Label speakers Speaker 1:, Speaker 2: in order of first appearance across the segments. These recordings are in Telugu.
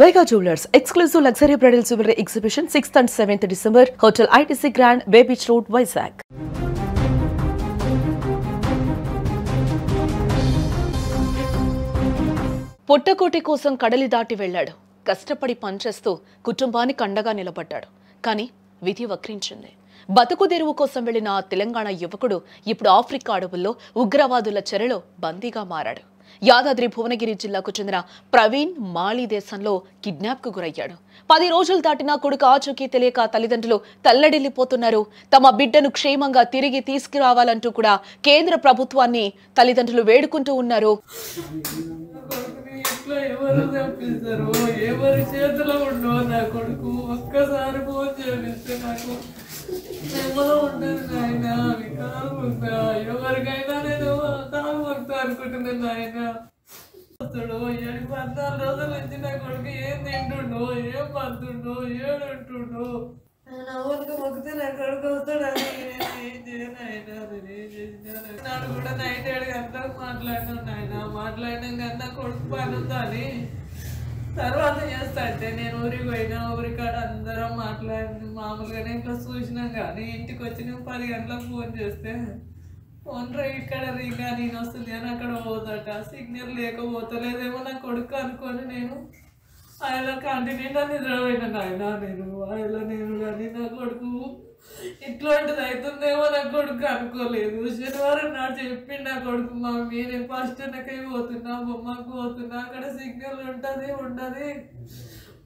Speaker 1: Vega Jewelers exclusive luxury bridal jewelry exhibition 6th and 7th December, Hotel ITC Grand, Bay Beach Road, Vizag. పొట్టకోటి కోసం కడలి దాటి వెళ్ళాడు. కష్టపడి పనిచేస్తూ కుటుంబానికి అండగా నిలబడ్డాడు. కానీ విధి వక్రించింది. బతుకు తెరువు కోసం వెళ్లిన తెలంగాణ యువకుడు ఇప్పుడు ఆఫ్రికా అడవుల్లో ఉగ్రవాదుల చెరలో బందీగా మారాడు. యాదాద్రి భువనగిరి జిల్లాకు చెందిన ప్రవీణ్ మాలి దేశంలో కిడ్నాప్కు గురయ్యాడు. 10 రోజులు దాటినా కొడుకు ఆచూకీ తెలియక తల్లిదండ్రులు తల్లడిల్లిపోతున్నారు. తమ బిడ్డను క్షేమంగా తిరిగి తీసుకురావాలంటూ కూడా కేంద్ర ప్రభుత్వాన్ని తల్లిదండ్రులు వేడుకుంటూ ఉన్నారు.
Speaker 2: ఎవరు తప్పిస్తారు, ఎవరి చేతిలో ఉండో నా కొడుకు ఒక్కసారి ఫోన్ చేపిస్తే నాకు నెమ్మది ఉంటుంది నాయన. అవి కాలుగుంటా ఎవరికైనా నేను కాలుగుంటా అనుకుంటున్నాను నాయన. వస్తాడు 14 రోజుల నుంచి నా కొడుకు ఏం తింటుండో, ఏం పడుతుండో, ఏడుంటుండో. ఎవరికి మొక్కితే నా కొడుకు వస్తాడని ఏం చేయను ఆయన. నేను ఏం చేసినా నాడు కూడా నైట్ 7 గంటలకు మాట్లాడినాను నాయన. మాట్లాడినాం కన్నా కొడుకు పని ఉందని తర్వాత చేస్తా అంటే నేను ఊరికి పోయినా. ఊరికాడ అందరం మాట్లాడి మామూలుగానే ఇట్లా చూసినాం. కానీ ఇంటికి వచ్చి నేను 10 గంటలకు ఫోన్ చేస్తే ఫోన్ ఇక్కడ రింగ్ నేను వస్తుంది అని అక్కడ పోదట. సిగ్నల్ లేకపోతలేదేమో నా కొడుకు అనుకొని నేను ఆయన కంటిన్యూగా నిద్రపోయినా నాయన. నేను కానీ నా కొడుకు ఇట్లాంటిది అవుతుందేమో నా కొడుకు అనుకోలేదు. శనివారం నాడు చెప్పిండు నా కొడుకు, మమ్మీ నేను ఫస్ట్ వెనకై పోతున్నా, బొమ్మకు పోతున్నా, అక్కడ సిగ్నల్ ఉంటుంది ఉండదు,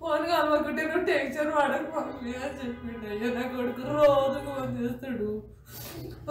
Speaker 2: ఫోన్ కలవకుంటే నువ్వు టెన్షన్ పడకు మమ్మీ అని చెప్పిండు. అయ్యా నా కొడుకు రోజు ఫోన్ చేస్తాడు.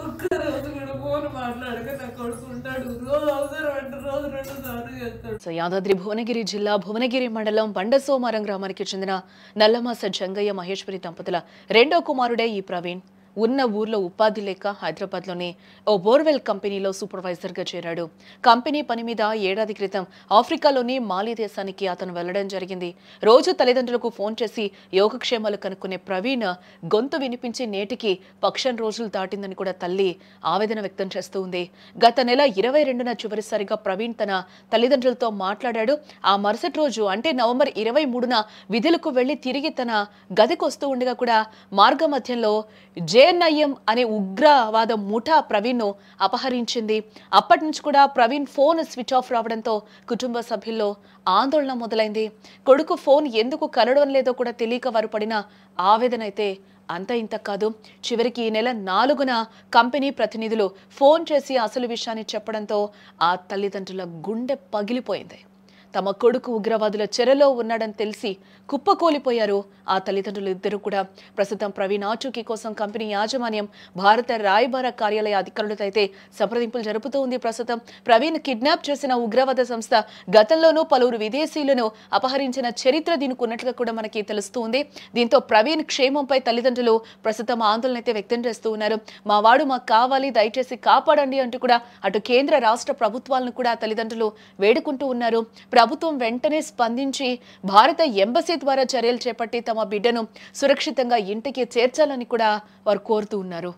Speaker 2: ఒక్క రోజు కూడా ఫోన్ మాట్లాడక నా కొడుకు ఉంటాడు. రోజు అవసరం అంటే రోజు 2 సార్లు చేస్తాడు.
Speaker 1: యాదాద్రి భువనగిరి జిల్లా భువనగిరి మండలం బండసోమారం గ్రామానికి చెందిన నల్లమాస జంగయ్య మహేశ్వరి దంపతుల 2వ కుమారుడే ఈ ప్రవీణ్. ఉన్న ఊర్లో ఉపాధి లేక హైదరాబాద్లోని ఓ బోర్వెల్ కంపెనీలో సూపర్వైజర్గా చేరాడు. కంపెనీ పని మీద ఏడాది క్రితం ఆఫ్రికాలోని మాలి దేశానికి అతను వెళ్లడం జరిగింది. రోజు తల్లిదండ్రులకు ఫోన్ చేసి యోగక్షేమాలు కనుక్కునే ప్రవీణ్ గొంతు వినిపించి నేటికి 15 రోజులు దాటిందని కూడా తల్లి ఆవేదన వ్యక్తం చేస్తూ ఉంది. గత నెల 22న చివరిసారిగా ప్రవీణ్ తన తల్లిదండ్రులతో మాట్లాడాడు. ఆ మరుసటి రోజు అంటే నవంబర్ 23న విధులకు వెళ్లి తిరిగి తన గదికి వస్తూ ఉండగా కూడా మార్గ మధ్యంలో జేఎన్ఐఎం అనే ఉగ్రవాద ముఠా ప్రవీణ్ను అపహరించింది. అప్పటి నుంచి కూడా ప్రవీణ్ ఫోన్ స్విచ్ ఆఫ్ రావడంతో కుటుంబ సభ్యుల్లో ఆందోళన మొదలైంది. కొడుకు ఫోన్ ఎందుకు కలవడం లేదో కూడా తెలియక వారు పడిన ఆవేదన అయితే అంత ఇంత కాదు. చివరికి ఈ నెల 4న కంపెనీ ప్రతినిధులు ఫోన్ చేసి అసలు విషయాన్ని చెప్పడంతో ఆ తల్లిదండ్రుల గుండె పగిలిపోయింది. తమ కొడుకు ఉగ్రవాదుల చెరలో ఉన్నాడని తెలిసి కుప్పకూలిపోయారు ఆ తల్లిదండ్రులు ఇద్దరు కూడా. ప్రస్తుతం ప్రవీణ్ ఆచూకీ కోసం కంపెనీ యాజమాన్యం భారత రాయబార కార్యాలయ అధికారులతో అయితే సంప్రదింపులు జరుపుతూ ఉంది. ప్రస్తుతం ప్రవీణ్ కిడ్నాప్ చేసిన ఉగ్రవాద సంస్థ గతంలోనూ పలువురు విదేశీయులను అపహరించిన చరిత్ర దీనికి ఉన్నట్లుగా కూడా మనకి తెలుస్తూ ఉంది. దీంతో ప్రవీణ్ క్షేమంపై తల్లిదండ్రులు ప్రస్తుతం ఆందోళన అయితే వ్యక్తం చేస్తూ ఉన్నారు. మా వాడు మాకు కావాలి, దయచేసి కాపాడండి అంటూ కూడా అటు కేంద్ర రాష్ట్ర ప్రభుత్వాలను కూడా తల్లిదండ్రులు వేడుకుంటూ ఉన్నారు. ప్రభుత్వం వెంటనే స్పందించి భారత ఎంబసీ ద్వారా చర్యలు చేపట్టి తమ బిడ్డను సురక్షితంగా ఇంటికి చేర్చాలని కూడా వారు కోరుతూ ఉన్నారు.